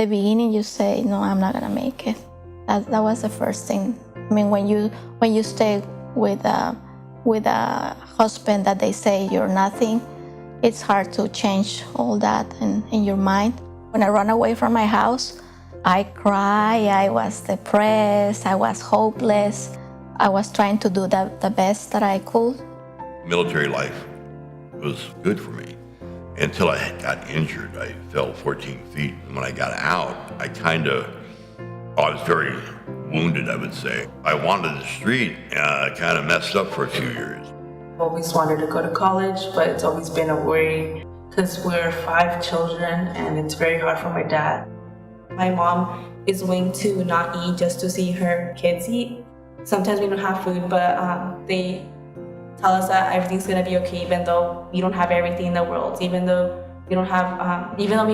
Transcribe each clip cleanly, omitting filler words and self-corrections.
the beginning, you say, no, I'm not gonna make it. That was the first thing. I mean, when you stay with a husband that they say you're nothing, it's hard to change all that in your mind. When I run away from my house, I cry, I was depressed, I was hopeless. I was trying to do the best that I could. Military life was good for me until I got injured. I fell 14 feet. And when I got out, I was very wounded, I would say. I wanted the street, kind of messed up for a few years. I've always wanted to go to college, but it's always been a worry because we're 5 children and it's very hard for my dad. My mom is willing to not eat just to see her kids eat. Sometimes we don't have food, but they tell us that everything's gonna be okay, even though we don't have everything in the world. Even though we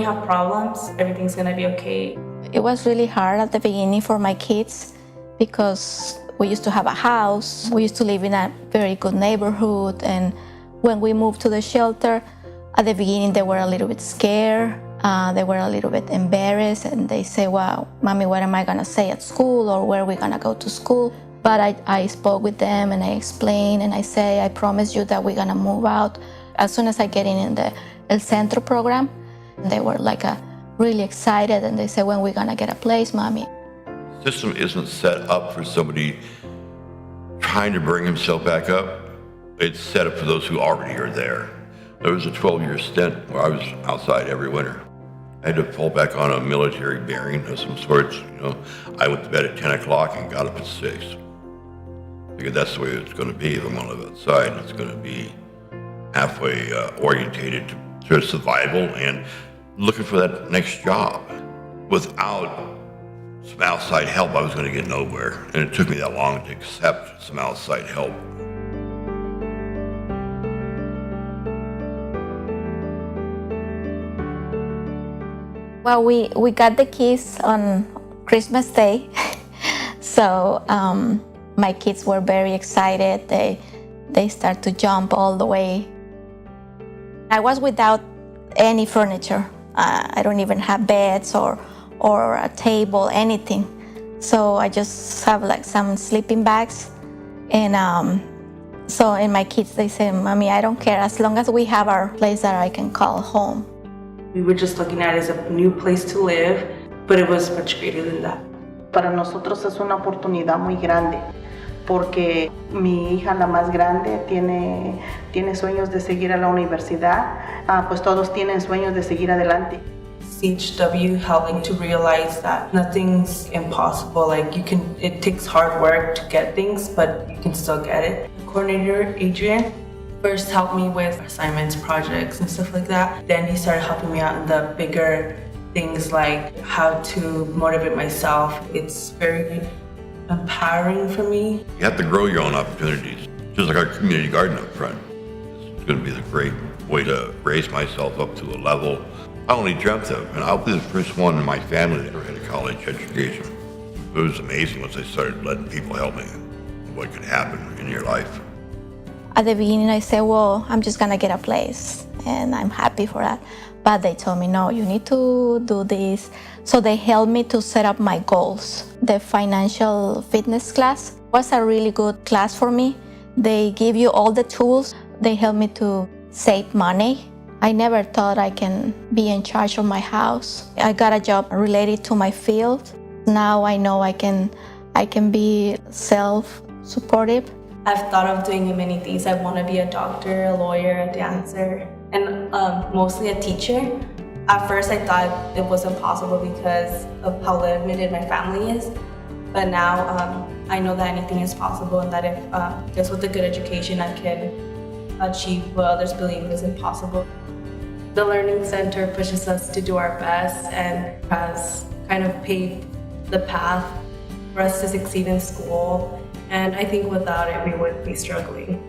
have problems, everything's gonna be okay. It was really hard at the beginning for my kids because we used to have a house. We used to live in a very good neighborhood, and when we moved to the shelter, at the beginning they were a little bit scared. They were a little bit embarrassed, and they say, well, Mommy, what am I gonna say at school, or where are we gonna go to school? But I spoke with them and I explained, and I say, I promise you that we're gonna move out as soon as I get in the El Centro program. They were like really excited, and they said, when we're gonna get a place, Mommy? The system isn't set up for somebody trying to bring himself back up. It's set up for those who already are there. There was a 12-year stint where I was outside every winter. I had to fall back on a military bearing of some sorts. I went to bed at 10 o'clock and got up at 6. Because that's the way it's going to be. If I'm going to live outside, it's going to be halfway orientated to survival and looking for that next job. Without some outside help, I was going to get nowhere. And it took me that long to accept some outside help. Well, we got the keys on Christmas Day, so my kids were very excited. They start to jump all the way. I was without any furniture. I don't even have beds or a table, anything. So I just have like some sleeping bags, and my kids, they say, Mommy, I don't care as long as we have our place that I can call home. We were just looking at it as a new place to live, but it was much greater than that. Para nosotros es una oportunidad muy grande, porque mi hija, la más grande, tiene sueños de seguir a la universidad, pues todos tienen sueños de seguir adelante. CHW helping to realize that nothing's impossible. Like it takes hard work to get things, but you can still get it. The coordinator, Adrian, first helped me with assignments, projects, and stuff like that. Then he started helping me out in the bigger things like how to motivate myself. It's very empowering for me. You have to grow your own opportunities, just like our community garden up front. It's going to be the great way to raise myself up to a level I only dreamt of, and I'll be the first one in my family that ever had a college education. It was amazing once I started letting people help me what could happen in your life. At the beginning, I said, well, I'm just gonna get a place, and I'm happy for that. But they told me, no, you need to do this. So they helped me to set up my goals. The financial fitness class was a really good class for me. They give you all the tools. They help me to save money. I never thought I can be in charge of my house. I got a job related to my field. Now I know I can be self-supportive. I've thought of doing many things. I want to be a doctor, a lawyer, a dancer, and mostly a teacher. At first I thought it was impossible because of how limited my family is. But now I know that anything is possible, and that if just with a good education I can achieve what others believe is impossible. The Learning Center pushes us to do our best and has kind of paved the path for us to succeed in school. And I think without it, we would be struggling.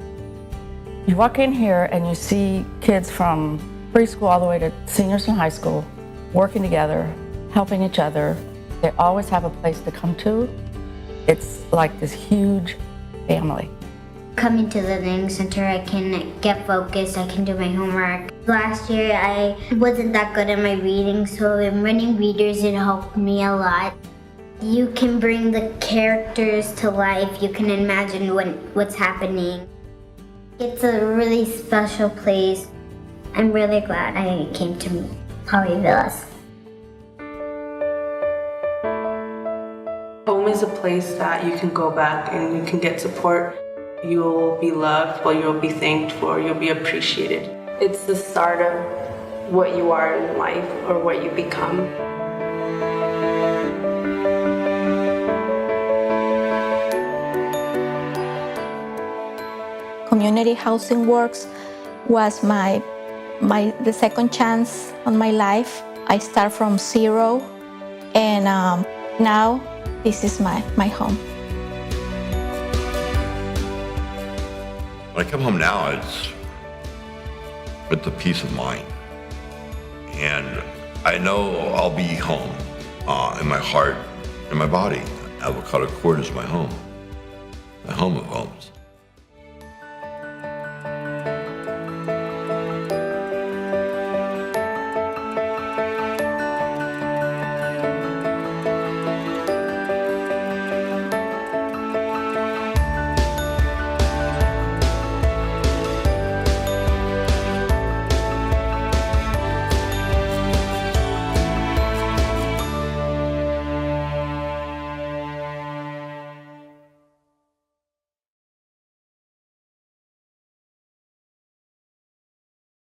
You walk in here and you see kids from preschool all the way to seniors in high school working together, helping each other. They always have a place to come to. It's like this huge family. Coming to the learning center, I can get focused, I can do my homework. Last year, I wasn't that good at my reading, so in running readers, it helped me a lot. You can bring the characters to life, you can imagine what's happening. It's a really special place. I'm really glad I came to Paui Villas. Home is a place that you can go back and you can get support. You'll be loved, or you'll be thanked for, you'll be appreciated. It's the start of what you are in life or what you become. Community HousingWorks was the second chance on my life. I start from zero, and now this is my home. When I come home now, it's a peace of mind. And I know I'll be home in my heart and my body. Avocado Court is my home of homes.